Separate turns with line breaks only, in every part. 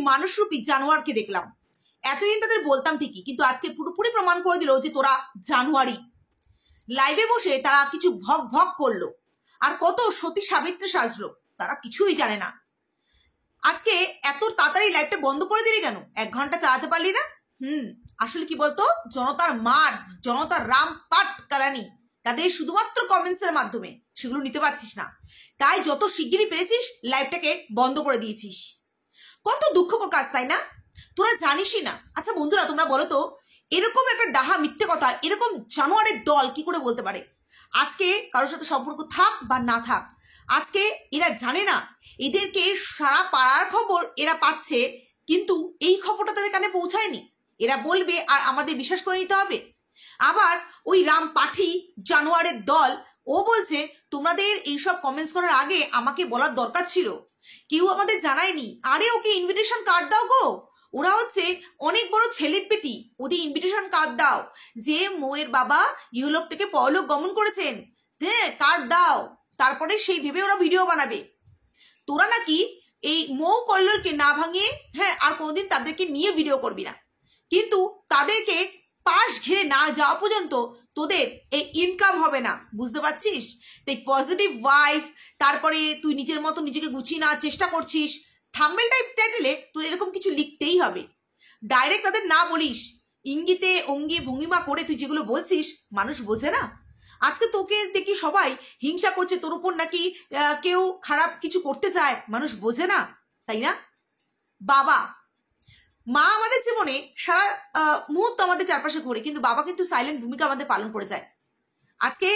মানুষরূপী জানোয়ারকে দেখলাম। এতদিন তাদের বলতাম ঠিকই, কিন্তু আজকে পুরোপুরি প্রমাণ করে দিল যে তোরা জানোয়ারই। লাইভে বসে তারা কিছু ভগ ভগ করলো, আর কত সতী সাবিত্রী সাজলো, তারা কিছুই জানে না। আজকে এত তাড়াতাড়ি লাইভটা বন্ধ করে দিলি কেন? 1 ঘন্টা চালাতে পারলি না? আসলে কি বলতো, জনতার মার, জনতার রাম পাট কালানি, তাদের শুধুমাত্র কমেন্টস এর মাধ্যমে সেগুলো নিতে পারছিস না, তাই যত শিগগিরই পেরেছিস লাইভটাকে বন্ধ করে দিয়েছিস। কত দুঃখ প্রকাশ, তাই না? তোরা জানিসই না। আচ্ছা বন্ধুরা, তোমরা বলো তো, এরকম একটা ডাহা মিথ্যে কথা এরকম জানোয়ারের দল কি করে বলতে পারে? আজকে কারোর সাথে সম্পর্ক থাক বা না থাক, আজকে এরা জানে না এদেরকে সারা পাড়ার খবর এরা পাচ্ছে, কিন্তু এই খবরটা তাদের কানে পৌঁছায়নি। এরা বলবে আর আমাদের বিশ্বাস করে নিতে হবে। আবার ওই রাম পাঠি জানোয়ারের দল, ও বলছে তোমাদের এইসব কমেন্টস করার আগে আমাকে বলার দরকার ছিল, কেউ আমাদের জানায়নি। আরে ওকে ইনভিটেশন কার্ড দাও গো, ওরা হচ্ছে অনেক বড় সেলিব্রিটি, ওদের ইনভিটেশন কার্ড দাও, যে মৌয়ের বাবা ইহলোক থেকে পরলোক গমন করেছেন, হ্যাঁ কার্ড দাও, তারপরে সেই ভেবে ওরা ভিডিও বানাবে। তোরা নাকি এই মৌ কল্লোলকে না ভাঙিয়ে হ্যাঁ আর কোনোদিন তাদেরকে নিয়ে ভিডিও করবি না, কিন্তু তাদেরকে পাশ ঘিরে না যাওয়া পর্যন্ত তোদের এই ইনকাম হবে না, বুঝতে পারছিস? তাই পজিটিভ ওয়াইফ, তারপরে তুই নিজের মতো নিজেকে গুছিয়ে নেওয়ার চেষ্টা করছিস, থাম্বনেল টাইটেলে তোর এরকম কিছু লিখতেই হবে। ডাইরেক্ট তাদের না বলিস, ইঙ্গিতে অঙ্গি ভঙ্গিমা করে তুই যেগুলো বলছিস মানুষ বোঝে না। আজকে তোকে দেখি সবাই হিংসা করছে, তোর উপর নাকি কেউ খারাপ কিছু করতে চায়, মানুষ বোঝে না, তাই না? বাবা মা আমাদের জীবনে সারা মুহূর্ত আমাদের চারপাশে ঘুরে, কিন্তু বাবা কিন্তু সাইলেন্ট ভূমিকা আমাদের পালন করে যায়। আজকে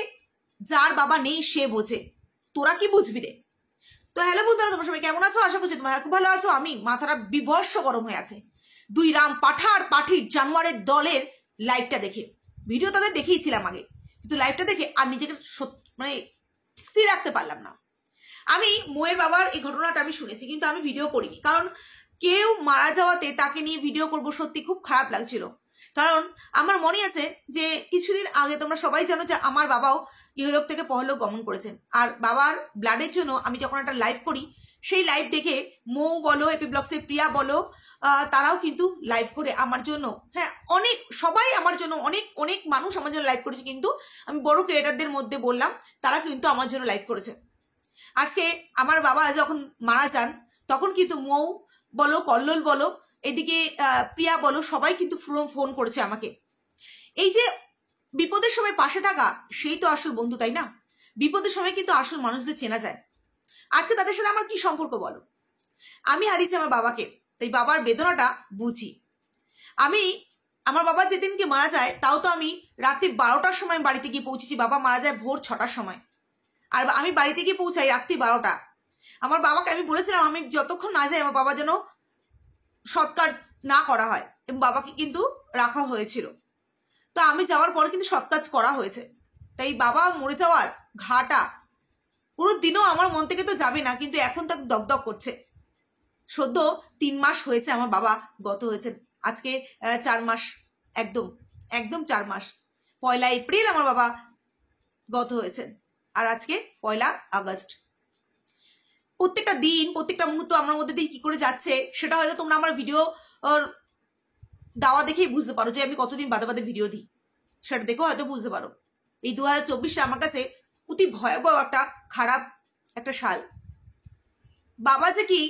যার বাবা নেই সে বোঝে, তোরা কি বুঝবি রে? তো হ্যালো বন্ধুরা, তোমার সবাই কেমন আছো? আশা করছি তোমরা খুব ভালো আছো। আমি মাথাটা বিভৎস গরম হয়ে আছে দুই রাম পাঠার পাঠির জানোয়ারের দলের লাইভটা দেখে। ভিডিও তাদের দেখেইছিলাম আগে, কিন্তু লাইভটা দেখে আর নিজেকে মানে স্থির রাখতে পারলাম না। আমি মোয়ের বাবার এই ঘটনাটা আমি শুনেছি, কিন্তু আমি ভিডিও করিনি, কারণ কেউ মারা যাওয়াতে তাকে নিয়ে ভিডিও করব সত্যি খুব খারাপ লাগছিল। কারণ আমার মনে আছে যে কিছুদিন আগে তোমরা সবাই জানো যে আমার বাবাও ইহলোক থেকে পরলোক গমন করেছেন, আর বাবার ব্লাডের জন্য আমি যখন একটা লাইভ করি, সেই লাইভ দেখে মৌ বলো, এপি ব্লগসের প্রিয়া বলো, তারাও কিন্তু লাইভ করে আমার জন্য, হ্যাঁ অনেক সবাই আমার জন্য, অনেক অনেক মানুষ আমার জন্য লাইভ করেছে, কিন্তু আমি বড় ক্রিয়েটারদের মধ্যে বললাম তারা কিন্তু আমার জন্য লাইভ করেছে। আজকে আমার বাবা যখন মারা যান তখন কিন্তু মৌ বলো, কল্লোল বলো, এদিকে প্রিয়া বলো, সবাই কিন্তু ফোন করেছে আমাকে। এই যে বিপদের সময় পাশে থাকা, সেই তো আসল বন্ধু, তাই না? বিপদের সময় কিন্তু আসল মানুষদের চেনা যায়। আজকে তাদের সাথে আমার কি সম্পর্ক বলো? আমি হারিয়েছি আমার বাবাকে, তাই বাবার বেদনাটা বুঝি। আমার বাবা যেদিনকে মারা যায় তাও তো আমি রাত্রি 12টার সময় বাড়িতে গিয়ে পৌঁছেছি, বাবা মারা যায় ভোর 6টার সময়, আর আমি বাড়িতে গিয়ে পৌঁছাই রাত্রি 12টা। আমার বাবাকে আমি বলেছিলাম আমি যতক্ষণ না যাই আমার বাবা যেন সৎকার না করা হয়, এবং বাবাকে কিন্তু রাখা হয়েছিল। তো আমি যাওয়ার পরে কিন্তু সৎ কাজ করা হয়েছে, তাই বাবা মরে যাওয়ার ঘাটা পুরো দিনও আমার মন থেকে তো যাবে না, কিন্তু এখন তাকে দগদগ করছে। সদ্য 3 মাস হয়েছে আমার বাবা গত হয়েছেন, আজকে 4 মাস, একদম 4 মাস। 1 এপ্রিল আমার বাবা গত হয়েছেন, আর আজকে 1 আগস্ট। প্রত্যেকটা দিন, প্রত্যেকটা মুহূর্ত আমার মধ্যে দিয়ে কি করে যাচ্ছে সেটা হয়তো তোমরা আমার ভিডিও দেওয়া দেখেই বুঝতে পারো যে আমি কতদিন বাদে বাদে ভিডিও দিই, সেটা দেখেও হয়তো বুঝতে পারো। এই 2024টা আমার কাছে অতি ভয়াবহ একটা খারাপ একটা সাল। বাবা যে কি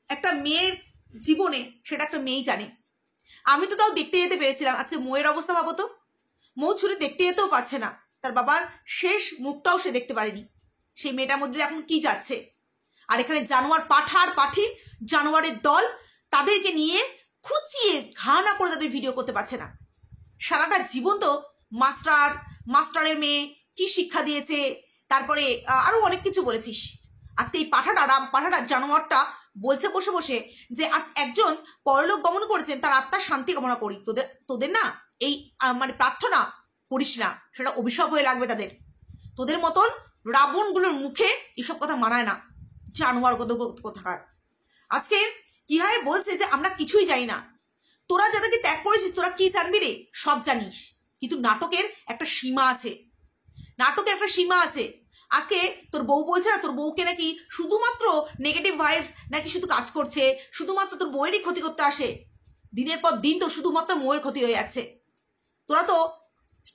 একটা মেয়ের জীবনে সেটা একটা মেয়েই জানে। আমি তো তাও দেখতে যেতে পেরেছিলাম, আজকে মৌয়ের অবস্থা ভাবো তো, মৌ ছুরি দেখতে যেতেও পারছে না, তার বাবার শেষ মুখটাও সে দেখতে পারেনি। সেই মেয়েটার মধ্যে এখন কি যাচ্ছে? আর এখানে জানোয়ার পাঠার পাঠি জানোয়ারের দল, তাদেরকে নিয়ে খুঁচিয়ে ঘানা করে তাদের ভিডিও করতে পারছে না। সারাটা জীবন তো মাস্টারের মেয়ে কি শিক্ষা দিয়েছে, তারপরে আরো অনেক কিছু বলেছিস। আজকে এই পাঠাটা জানোয়ারটা বলছে বসে বসে যে একজন পরলোক গমন করেছেন, তার আত্মার শান্তি কামনা করি। তোদের না এই মানে প্রার্থনা করিস না, সেটা অভিশাপ হয়ে লাগবে তাদের। তোদের মতন রাবণগুলোর মুখে এসব কথা মানায় না, জানোয়ার কোথাকার। আজকে কি হয় বলছে যে আমরা কিছুই জানি না। তোরা যাদেরকে ত্যাগ করেছিস তোরা কি জানবি রে? সব জানিস, কিন্তু নাটকের একটা সীমা আছে, নাটকের একটা সীমা আছে। আজকে তোর বউ বলছে না তোর বউকে নাকি শুধুমাত্র নেগেটিভ ভাইবস নাকি শুধু কাজ করছে, শুধুমাত্র তোর বউয়েরই ক্ষতি করতে আসে। দিনের পর দিন তো শুধুমাত্র মোয়ের ক্ষতি হয়ে যাচ্ছে। তোরা তো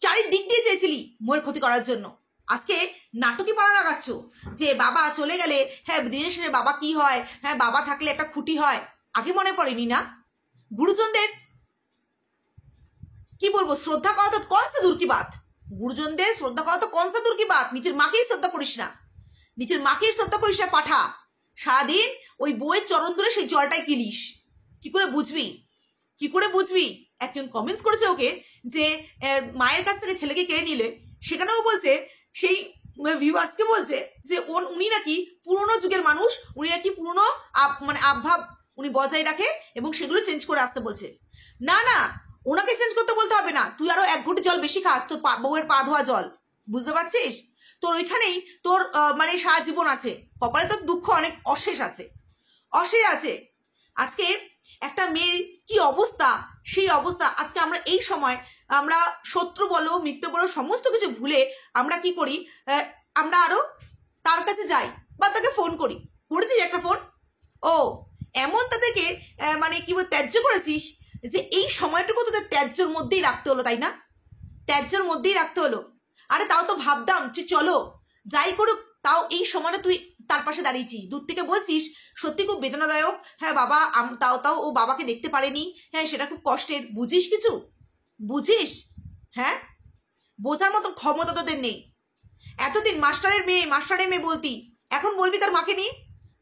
চারিদিক দিয়ে চেয়েছিলি মোয়ের ক্ষতি করার জন্য। আজকে নাটকই পাড়া লাগাচ্ছ যে বাবা চলে গেলে হ্যাঁ দিনের শেষে বাবা কি হয়, হ্যাঁ বাবা থাকলে একটা খুঁটি হয়। আগে মনে পড়েনি না? গুরুজনদের কি বলবো, শ্রদ্ধা করা তো কন সা দূর কি বাত। গুরুজনদের শ্রদ্ধা করা তো কন সা দূর কি বাত। নিজের মাকেই শ্রদ্ধা করিস না, নিজের মাকেই শ্রদ্ধা করিস না পাঠা। সারাদিন ওই বইয়ের চরণ ধরে সেই জলটাই কিলিস। কি করে বুঝবি, কি করে বুঝবি? একজন কমেন্টস করেছে ওকে যে মায়ের কাছ থেকে ছেলেকে কেড়ে নিলে, সেখানেও বলছে সেই ভিউয়ার্সকে বলছে যে উনি নাকি পুরোনো যুগের মানুষ, উনি নাকি পুরোনো মানে আবভাব উনি বজায় রাখে এবং সেগুলো চেঞ্জ করে আসতে বলছে। না না, ওনাকে চেঞ্জ করতে বলতে হবে না, তুই আরো 1 ঘটি জল বেশি খাস, তোর বউয়ের পা ধোয়া জল, বুঝতে পারছিস? তোর ওইখানেই তোর মানে সারা জীবন আছে, কপালে তোর দুঃখ অনেক অশেষ আছে, অশেষ আছে। আজকে একটা মেয়ের কি অবস্থা, সেই অবস্থা আজকে আমরা এই সময় আমরা শত্রু বলো মিত্র বলো সমস্ত কিছু ভুলে আমরা কি করি, আমরা আরো তার কাছে যাই বা তাকে ফোন করি। করেছিস একটা ফোন? ও এমন তাদেরকে মানে কি বল ত্যায্য করেছিস যে এই সময়টুকু তোদের ত্যায্যর মধ্যেই রাখতে হলো, তাই না? ত্যায্যর মধ্যেই রাখতে হলো। আরে তাও তো ভাবতাম যে চলো যাই করুক, তাও এই সময়টা তুই তার পাশে দাঁড়িয়েছিস, দূর থেকে বলছিস সত্যি খুব বেদনাদায়ক, হ্যাঁ বাবা তাও ও বাবাকে দেখতে পারেনি, হ্যাঁ সেটা খুব কষ্টের। বুঝিস কিছু? বুঝিস? হ্যাঁ বোঝার মতো ক্ষমতা তোদের নেই। এতদিন মাস্টারের মেয়ে বলতি, এখন বলবি তার মাকে নিয়ে?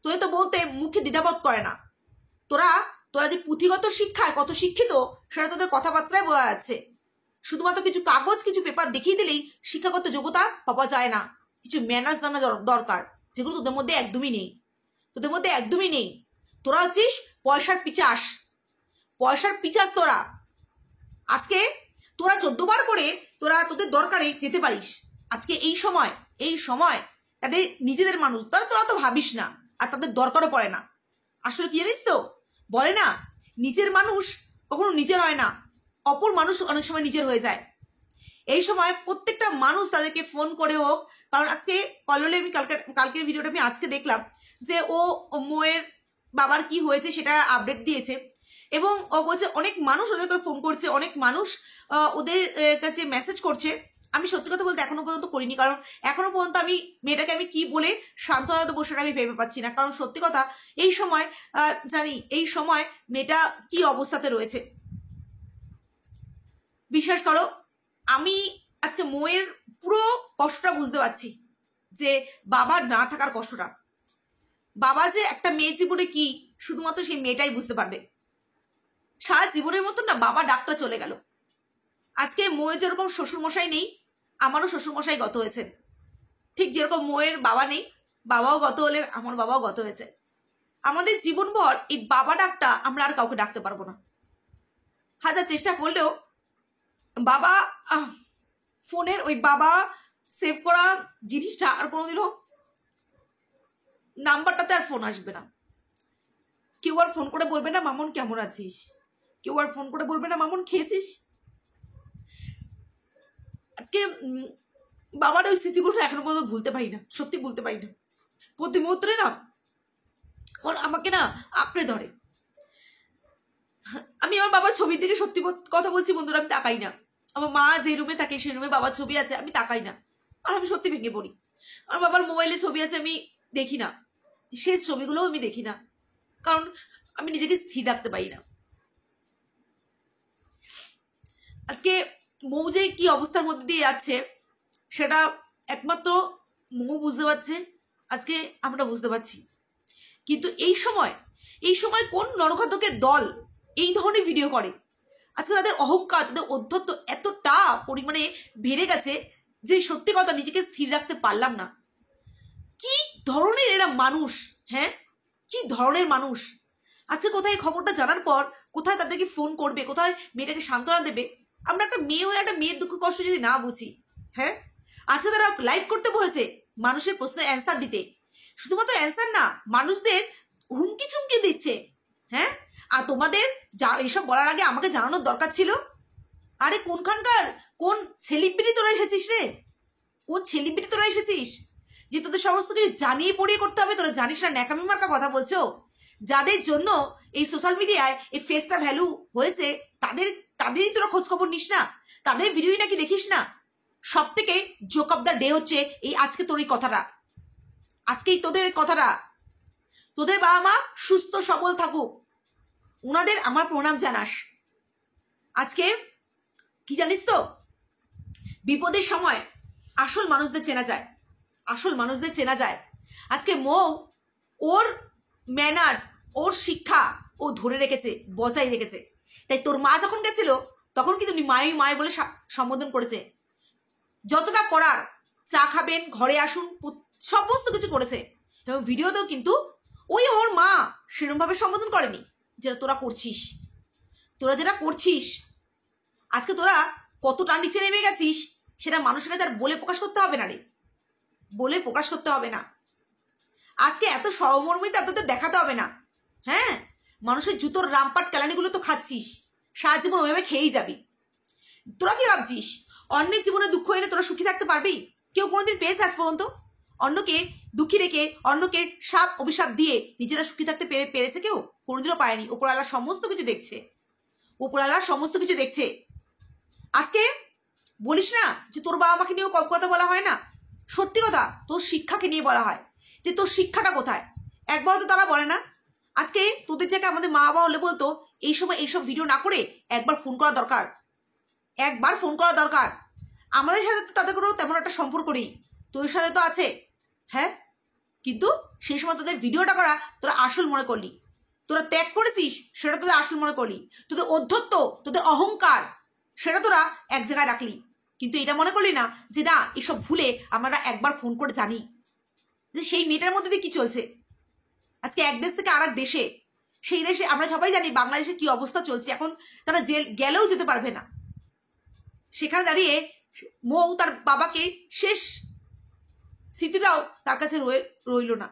তোদের তো বলতে মুখে দ্বিধাবোধ করে না। তোরা যে পুঁথিগত শিক্ষায় কত শিক্ষিত সেটা তোদের কথাবার্তায় বোঝা যাচ্ছে। শুধুমাত্র কিছু কাগজ কিছু পেপার দেখিয়ে দিলেই শিক্ষাগত যোগ্যতা পাওয়া যায় না, কিছু ম্যানার্স জানা দরকার, যেগুলো তোদের মধ্যে একদমই নেই, তোদের মধ্যে একদমই নেই। তোরা হচ্ছিস পয়সার পিচাস, পয়সার পিচাস তোরা। আজকে তোরা 14 বার করে তোরা তোদের দরকারে যেতে পারিস। আজকে এই সময় তাদের নিজেদের মানুষ, তোরা তো ভাবিস না আর তাদের দরকারও পড়ে না। আসলে কি জানিস তো, বলে না নিজের মানুষ কখনো নিজের হয় না, অপর মানুষ অনেক সময় নিজের হয়ে যায়। এই সময় প্রত্যেকটা মানুষ তাদেরকে ফোন করে হোক, কারণ আজকে কললে আমি কালকের ভিডিওটা আমি আজকে দেখলাম যে ও মোয়ের বাবার কি হয়েছে সেটা আপডেট দিয়েছে এবং ও বলছে অনেক মানুষ ওদেরকে ফোন করছে, অনেক মানুষ ওদের কাছে মেসেজ করছে। আমি সত্যি কথা বলতে এখনো পর্যন্ত করিনি, কারণ এখনো পর্যন্ত আমি মেয়েটাকে আমি কি বলে সান্ত্বনা দেবো সেটা আমি ভেবে পাচ্ছি না। কারণ সত্যি কথা এই সময় জানি এই সময় মেয়েটা কি অবস্থাতে রয়েছে। বিশ্বাস করো আমি আজকে মোয়ের পুরো কষ্টটা বুঝতে পারছি, যে বাবার না থাকার কষ্টটা। বাবা যে একটা মেয়ে জীবনে কি শুধুমাত্র সেই মেয়েটাই বুঝতে পারবে। সারা জীবনের মতন না বাবা ডাকটা চলে গেল। আজকে মোয়ের যেরকম শ্বশুরমশাই নেই, আমারও শ্বশুরমশাই গত হয়েছে, ঠিক যেরকম মোয়ের বাবা নেই, বাবাও গত হলেন, আমার বাবাও গত হয়েছে। আমাদের জীবনভর এই বাবা ডাকটা আমরা আর কাউকে ডাকতে পারবো না। হাজার চেষ্টা করলেও বাবা ফোনের ওই বাবা সেভ করা জিনিসটা আর কোনোদিনও নাম্বারটাতে আর ফোন আসবে না। কেউ আর ফোন করে বলবে না মামুন কেমন আছিস, কেউ আর ফোন করে বলবে না মামুন খেয়েছিস। আজকে বাবার ওই স্মৃতিগুলো এখনো পর্যন্ত ভুলতে পারি না, সত্যি ভুলতে পারি না। প্রতি মুহূর্তে না আমাকে না আঁকড়ে ধরে। আমি আমার বাবার ছবির দিকে সত্যি কথা বলছি বন্ধুরা, আমি তাকাই না। আমার মা যে রুমে থাকে সেই রুমে বাবার ছবি আছে, আমি তাকাই না, আর আমি সত্যি ভেঙে পড়ি। আমার বাবার মোবাইলে ছবি আছে, আমি দেখি না, শেষ ছবিগুলোও আমি দেখি না, কারণ আমি নিজেকে স্থির রাখতে পারি না। আজকে মৌ যে কি অবস্থার মধ্যে দিয়ে যাচ্ছে সেটা একমাত্র মৌ বুঝতে পারছে, আজকে আমরা বুঝতে পারছি। কিন্তু এই সময় কোন নরঘাতকের দল এই ধরনের ভিডিও করে? আজকে তাদের অহংকার, তাদের অধ্যত্ব এতটা পরিমাণে বেড়ে গেছে যে সত্যি কথা নিজেকে স্থির রাখতে পারলাম না। কি ধরনের এরা মানুষ, হ্যাঁ কি ধরনের মানুষ? আজকে কোথায় খবরটা জানার পর কোথায় তাদেরকে ফোন করবে, কোথায় মেয়েটাকে সান্ত্বনা দেবে? আমরা একটা মেয়ে হয়ে একটা মেয়ের দুঃখ কষ্ট যদি না বুঝি, হ্যাঁ আজকে তারা লাইভ করতে বলেছে মানুষের প্রশ্নের অ্যান্সার দিতে। শুধুমাত্র অ্যান্সার না, মানুষদের হুমকি চুমকি দিচ্ছে। হ্যাঁ আর তোমাদের যা এসব বলার আগে আমাকে জানানোর দরকার ছিল। আরে কোন সেলিব্রিটি তোরা এসেছিস রে, কোন সেলিব্রিটি তোরা এসেছিস? যে তোদের সমস্ত কিছু জানিয়ে পড়িয়ে করতে হবে? তোরা জানিস না, ন্যাকামি মার্কা কথা বলছো। যাদের জন্য এই সোশ্যাল মিডিয়ায় এই ফেসটা ভ্যালু হয়েছে তাদেরই তোরা খোঁজ খবর নিস না? তাদের ভিডিওই নাকি দেখিস না? সব থেকে জোক অফ দ্য ডে হচ্ছে এই আজকে তোর এই কথাটা, আজকেই তোদের এই কথাটা। তোদের বাবা মা সুস্থ সবল থাকুক, ওনাদের আমার প্রণাম জানাস। আজকে কি জানিস তো, বিপদের সময় আসল মানুষদের চেনা যায়, আসল মানুষদের চেনা যায়। আজকে মৌ ওর ম্যানার্স, ওর শিক্ষা ও ধরে রেখেছে, বজায় রেখেছে। তাই তোর মা যখন গেছিল তখন কিন্তু উনি মায়ে মায়ে বলে সম্বোধন করেছে। যতটা করার, চা খাবেন, ঘরে আসুন, সমস্ত কিছু করেছে। এবং ভিডিওতেও কিন্তু ওই ওর মা সেরকমভাবে সম্বোধন করেনি যেটা তোরা করছিস। তোরা যেটা করছিস আজকে, তোরা কতটা নিচে নেমে গেছিস সেটা মানুষের কাছে আর বলে প্রকাশ করতে হবে না রে, বলে প্রকাশ করতে হবে না। আজকে এত সহমর্মিতা তোদের দেখাতে হবে না। হ্যাঁ, মানুষের জুতোর রামপাট কেলানিগুলো তো খাচ্ছিস, সারা জীবন ওইভাবে খেয়েই যাবি। তোরা কি ভাবছিস অন্যের জীবনে দুঃখ এনে তোরা সুখী থাকতে পারবি? কেউ কোনোদিন পেয়েছে আজ পর্যন্ত? অন্যকে দুঃখী রেখে, অন্যকে সাপ অভিশাপ দিয়ে নিজেরা সুখী থাকতে পেরেছে কেউ? কোনোদিনও পারেনি। উপরওয়ালা সমস্ত কিছু দেখছে, উপরওয়ালা সমস্ত কিছু দেখছে। আজকে বলিস না যে তোর বাবা মাকে নিয়েও কম কথা বলা হয় না। সত্যি কথা, তোর শিক্ষাকে নিয়ে বলা হয় যে তোর শিক্ষাটা কোথায়, একবার তো তারা বলে না। আজকে তোদের জায়গায় আমাদের মা বাবা হলে বলতো এই সময় এইসব ভিডিও না করে একবার ফোন করা দরকার, একবার ফোন করা দরকার। আমাদের সাথে তো তাদের কোনো তেমন একটা সম্পর্ক নেই, তোর সাথে তো আছে। হ্যাঁ, কিন্তু সেই সময় তোদের ভিডিওটা করা তোরা আসল মনে করলি, তোরা ত্যাগ করেছিস সেটা তোদের আসল মনে করলি, তোদের অধ্যত্ব, তোদের অহংকার সেটা তোরা এক জায়গায় রাখলি। কিন্তু এটা মনে করলি না যে না, এসব ভুলে আমরা একবার ফোন করে জানি যে সেই মেয়েটার মধ্যে দিয়ে কি চলছে। আজকে এক দেশ থেকে আর এক দেশে, সেই দেশে আমরা সবাই জানি বাংলাদেশে কি অবস্থা চলছে এখন, তারা জেল গেলেও যেতে পারবে না। সেখানে দাঁড়িয়ে মৌ তার বাবাকে শেষ স্মৃতিটাও তার কাছে রইল না।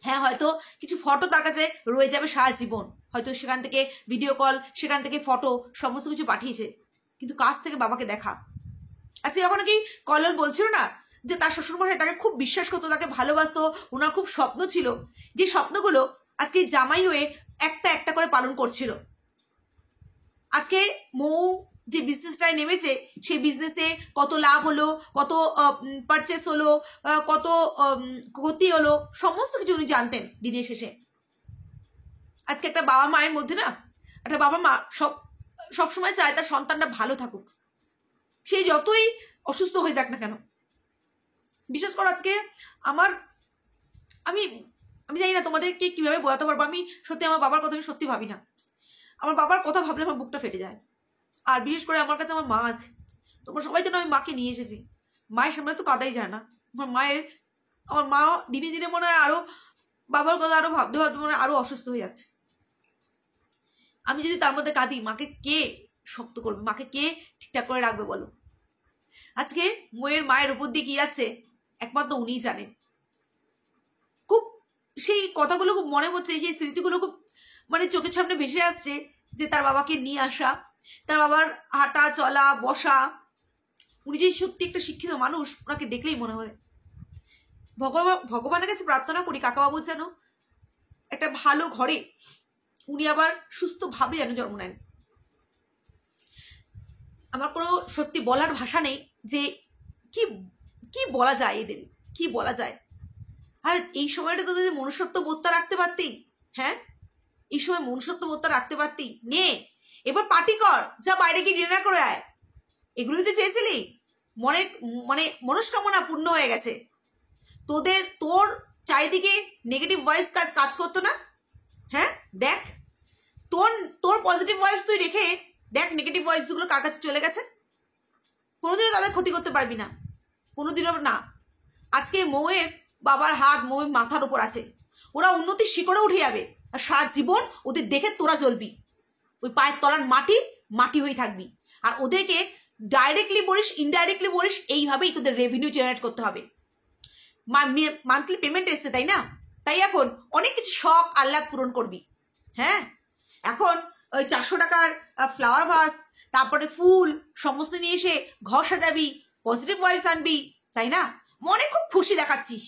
হ্যাঁ, হয়তো কিছু ফটো তার কাছে রয়ে যাবে সারা জীবন, হয়তো সেখান থেকে ভিডিও কল, সেখান থেকে ফটো সমস্ত কিছু পাঠিয়েছে, কিন্তু কাছ থেকে বাবাকে দেখা। আজকে যখন কি কল্লোল বলছিল না যে তার শ্বশুরমশাই তাকে খুব বিশ্বাস করতো, তাকে ভালোবাসতো, ওনার খুব স্বপ্ন ছিল, যে স্বপ্নগুলো আজকে জামাই হয়ে একটা একটা করে পালন করছিল। আজকে মৌ যে বিজনেসটায় নেমেছে সেই বিজনেসে কত লাভ হলো, কত পারচেস হলো, কত ক্ষতি হলো, সমস্ত কিছু উনি জানতেন দিনের শেষে। আজকে একটা বাবা মায়ের মধ্যে না, একটা বাবা মা সবসময় চায় তার সন্তানটা ভালো থাকুক, সেই যতই অসুস্থ হয়ে যাক না কেন। বিশেষ করে আজকে আমি জানি না তোমাদেরকে কিভাবে বোঝাতে পারবো। আমি সত্যি আমার বাবার কথা আমি সত্যি ভাবি না। আমার বাবার কথা ভাবলে আমার বুকটা ফেটে যায়। আর বিশেষ করে আমার কাছে আমার মা আছে, তোমরা সবাই যেন আমি মাকে নিয়ে এসেছি, মায়ের সামনে তো কাঁদাই যায় না। আমার মা দিনে দিনে মনে হয় আরো বাবার কথা আরো ভাবতে ভাবতে মনে হয় আরো অসুস্থ হয়ে যাচ্ছে। আমি যদি তার মধ্যে কাঁদি, মাকে কে শক্ত করবে, মাকে কে ঠিকঠাক করে রাখবে বলো? আজকে মায়ের উপর দিয়ে কি যাচ্ছে একমাত্র উনিই জানেন। খুব সেই কথাগুলো খুব মনে হচ্ছে, সেই স্মৃতিগুলো খুব মানে চোখের সামনে ভেসে আসছে, যে তার বাবাকে নিয়ে আসা, তার বাবার হাঁটা চলা বসা, উনি যে সত্যি একটা শিক্ষিত মানুষ, ওনাকে দেখলেই মনে হয়। ভগবানের কাছে প্রার্থনা করি কাকাবাবুর যেন একটা ভালো ঘরে উনি আবার সুস্থভাবে যেন জন্ম নেন। আমার কোনো সত্যি বলার ভাষা নেই যে কি কি বলা যায়, এদের কি বলা যায়। আর এই সময়টা তো যদি মনুষ্যত্ব বোধটা রাখতে পারতি, হ্যাঁ এই সময় মনুষ্যত্ব বোধটা রাখতে পারতি, নে এবার পার্টি কর, যা বাইরে গিয়ে ডিনার করে আয়। এগুলোই তো চেয়েছিলি, মানে মনস্কামনা পূর্ণ হয়ে গেছে। তোর চারিদিকে নেগেটিভ ভয়েস কাজ করতো না? হ্যাঁ দেখ, তোর পজিটিভ ভয়েস তুই রেখে দেখ নেগেটিভ ভয়েস গুলো কার কাছে চলে গেছে। কোনোদিনও তাদের ক্ষতি করতে পারবি না, কোনোদিনও না। আজকে মৌয়ের বাবার হাত মৌয়ের মাথার উপর আছে, ওরা উন্নতির শিখরে উঠে যাবে, আর সারা জীবন ওদের দেখে তোরা জ্বলবি, ওই পায়ের তলার মাটি হয়ে থাকবি। আর ওদেরকে ডাইরেক্টলি বলিস ইনডাইরেক্টলি বলিস, এইভাবেই তোদের রেভিনিউ জেনারেট করতে হবে। মান্থলি পেমেন্ট এসছে তাই না, তাই এখন অনেক কিছু শখ আহ্লাদ পূরণ করবি। হ্যাঁ, এখন ওই 400 টাকার ফ্লাওয়ার ভাস, তারপরে ফুল সমস্ত নিয়ে এসে ঘর সাজাবি, পজিটিভ ভাইবস আনবি, তাই না? মনে খুব খুশি দেখাচ্ছিস,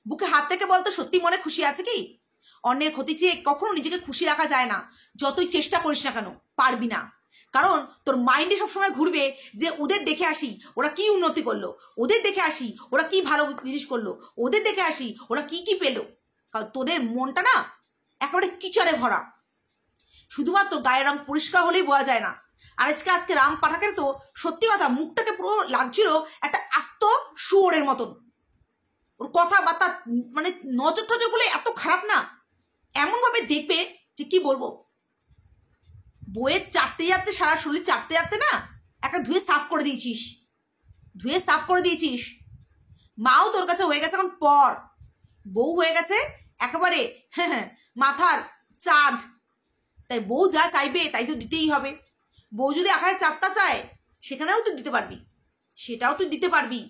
বুকে হাত থেকে বলতো সত্যি মনে খুশি আছে কি? অন্যের ক্ষতি চেয়ে কখনো নিজেকে খুশি রাখা যায় না, যতই চেষ্টা করিস না কেন পারবি না। কারণ তোর মাইন্ডে সবসময় ঘুরবে যে ওদের দেখে আসি ওরা কি উন্নতি করলো, ওদের দেখে আসি ওরা কি ভালো জিনিস করলো, ওদের দেখে আসি ওরা কি কি পেলো। কারণ তোদের মনটা না একেবারে কিচড়ে ভরা, শুধুমাত্র গায়ের রং পরিষ্কার হলেই বোঝা যায় না। আর আজকে রাম পাঠাকের তো সত্যি কথা মুখটাকে পুরো লাগছিল একটা আস্ত শুয়োরের মতন। ওর কথাবার্তা মানে নজর টজর গুলো এত খারাপ না, এমন ভাবে দেখবে যে কি বলবো। বইয়ের চারটে যাতে সারা শরীর চারটে যাতে না একটা ধুয়ে সাফ করে দিয়েছিস, ধুয়ে সাফ করে দিয়েছিস। মাও তোর কাছে হয়ে গেছে এখন পর, বউ হয়ে গেছে একেবারে মাথার চাঁদ। তাই বউ যা চাইবে তাই তো দিতেই হবে। বউ যদি আখায় চাঁদটা চায় সেখানেও তুই দিতে পারবি, সেটাও তুই দিতে পারবি।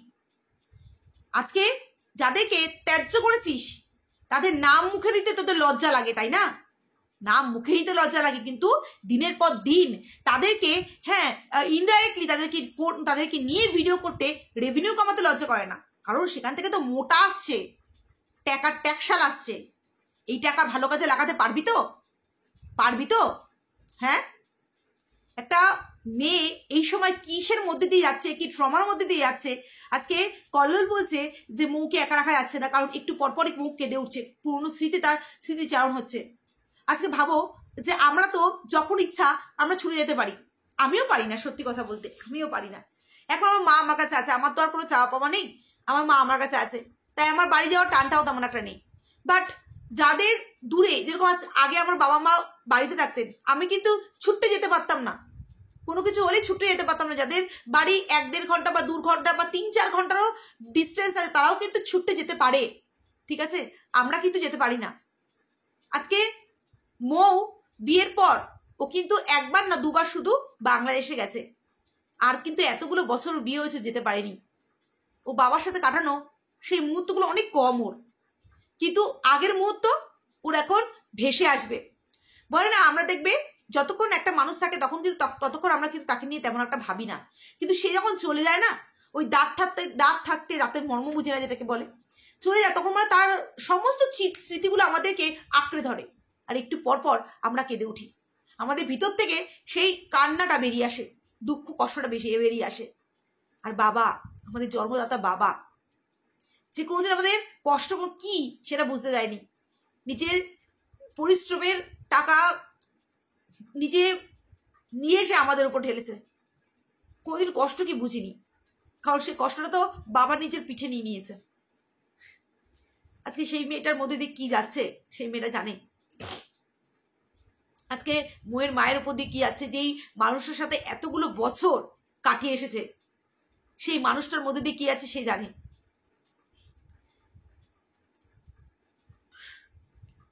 আজকে যাদেরকে ত্যায্য করেছিস তাদের নাম মুখে দিতে তোদের লজ্জা লাগে, তাই না? নাম মুখে দিতে লজ্জা লাগে, কিন্তু দিনের পর দিন তাদেরকে ইনডাইরেক্টলি তাদেরকে নিয়ে ভিডিও করতে রেভিনিউ কামাতে লজ্জা করে না। কারণ সেখান থেকে তো মোটা আসছে, টাকার ট্যাক্সাল আসছে। এই টাকা ভালো কাজে লাগাতে পারবি তো? পারবি তো? হ্যাঁ, একটা মেয়ে এই সময় কিসের মধ্যে দিয়ে যাচ্ছে, কি ট্রমার মধ্যে দিয়ে যাচ্ছে। আজকে কল্লোল বলছে যে মৌকে একা রাখা যাচ্ছে না, কারণ একটু পরপরই মুখ কেঁদে উঠছে, পুরনো তার স্মৃতিচারণ হচ্ছে। আজকে ভাবো যে আমরা তো যখন ইচ্ছা আমরা ছুটে যেতে পারি, আমিও পারি না, সত্যি কথা বলতে আমিও পারি না। এখন আমার মা আমার কাছে আছে, আমার তো আর কোনো চাওয়া পাওয়া নেই, আমার মা আমার কাছে আছে, তাই আমার বাড়ি যাওয়ার টানটাও তেমন একটা নেই। বাট যাদের দূরে, যেরকম আগে আমার বাবা মা বাড়িতে থাকতেন, আমি কিন্তু ছুটতে যেতে পারতাম না, কোনো কিছু হলেই ছুটে যেতে পারতাম না। যাদের বাড়ি 1-1.5 ঘন্টা বা 2 ঘন্টা বা 3-4 ঘন্টারও ডিস্টেন্স আছে তারাও কিন্তু ছুটতে যেতে পারে, ঠিক আছে? আমরা কিন্তু যেতে পারি না। আজকে মৌ বিয়ের পর ও কিন্তু 1বার না 2বার শুধু বাংলাদেশে গেছে, আর কিন্তু এতগুলো বছর বিয়ে হয়েছে যেতে পারেনি। ও বাবার সাথে কাটানো সেই মুহূর্তগুলো অনেক কম ওর, কিন্তু আগের মুহূর্ত ওর এখন ভেসে আসবে। বলে না, আমরা দেখবে যতক্ষণ একটা মানুষ থাকে তখন কিন্তু ততক্ষণ আমরা কিন্তু তাকে নিয়ে তেমন একটা ভাবি না, কিন্তু সে যখন চলে যায় না, ওই দাঁত থাকতে দাঁতের মর্ম বুঝে না যেটাকে বলে, চলে যায়, তখন মানে তার সমস্ত স্মৃতিগুলো আমাদেরকে আঁকড়ে ধরে, আর একটু পর পর আমরা কেঁদে উঠি। আমাদের ভিতর থেকে সেই কান্নাটা বেরিয়ে আসে, দুঃখ কষ্টটা বেরিয়ে আসে। আর বাবা, আমাদের জন্মদাতা বাবা, যে কোনোদিন আমাদের কষ্ট কি সেটা বুঝতে দেয়নি, নিজের পরিশ্রমের টাকা নিজে নিয়ে এসে আমাদের উপর ঢেলেছে, কোনোদিন কষ্ট কি বুঝিনি, কারণ সেই কষ্টটা তো বাবা নিজের পিঠে নিয়ে নিয়েছে। আজকে সেই মেয়েটার মধ্যে দিয়ে কি যাচ্ছে সেই মেয়েটা জানে। আজকে ময়ের মায়ের উপর দিয়ে কি যাচ্ছে, যেই মানুষের সাথে এতগুলো বছর কাটিয়ে এসেছে, সেই মানুষটার মধ্যে দিয়ে কি আছে সে জানে।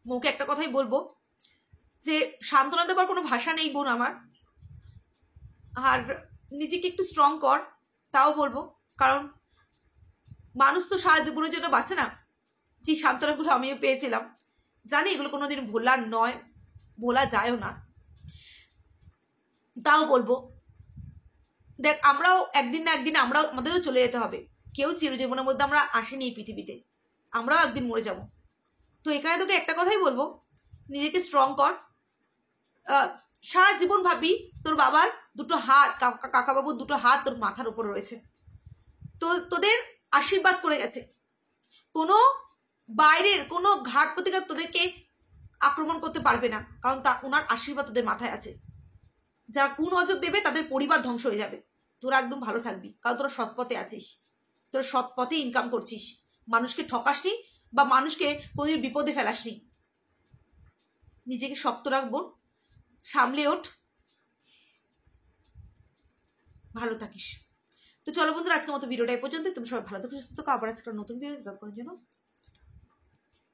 মৌকে একটা কথাই বলবো, যে সান্ত্বনা দেবার কোনো ভাষা নেই বোন আমার, আর নিজেকে একটু স্ট্রং কর, তাও বলবো। কারণ মানুষ তো সারা জীবনের জন্য বাঁচে না। যে সান্ত্বনাগুলো আমিও পেয়েছিলাম, জানি এগুলো কোনোদিন ভোলার নয়, ভোলা যায়ও না, তাও বলবো দেখ, আমরাও একদিন না একদিন আমাদেরও চলে যেতে হবে। কেউ চিরজীবনের মধ্যে আমরা আসিনি এই পৃথিবীতে, আমরাও একদিন মরে যাব। তো এখানে তোকে একটা কথাই বলবো, নিজেকে স্ট্রং কর। সারা জীবন ভাবি তোর বাবার দুটো হাত, কাকাবাবুর দুটো হাত তোর মাথার উপর রয়েছে, তো তোদের আশীর্বাদ করে গেছে। কোনো বাইরের কোনো ঘাত প্রতিঘাত তোদেরকে আক্রমণ করতে পারবে না, কারণ ওনার আশীর্বাদ তোদের মাথায় আছে। যারা কুনজর দেবে তাদের পরিবার ধ্বংস হয়ে যাবে। তোরা একদম ভালো থাকবি, কারণ তোরা সৎ পথে আছিস, তোরা সৎ পথে ইনকাম করছিস, মানুষকে ঠকাসনি বা মানুষকে কোনোদিন বিপদে ফেলাসনি। নিজেকে শক্ত রাখবো, সামলে ওঠ, ভালো থাকিস। তো চলো বন্ধুরা, আজকের মতো ভিডিওটা এই পর্যন্ত। তুমি সবাই ভালো থাকো, সুস্থ থাকো। আবার আজকের নতুন ভিডিও দেখার জন্য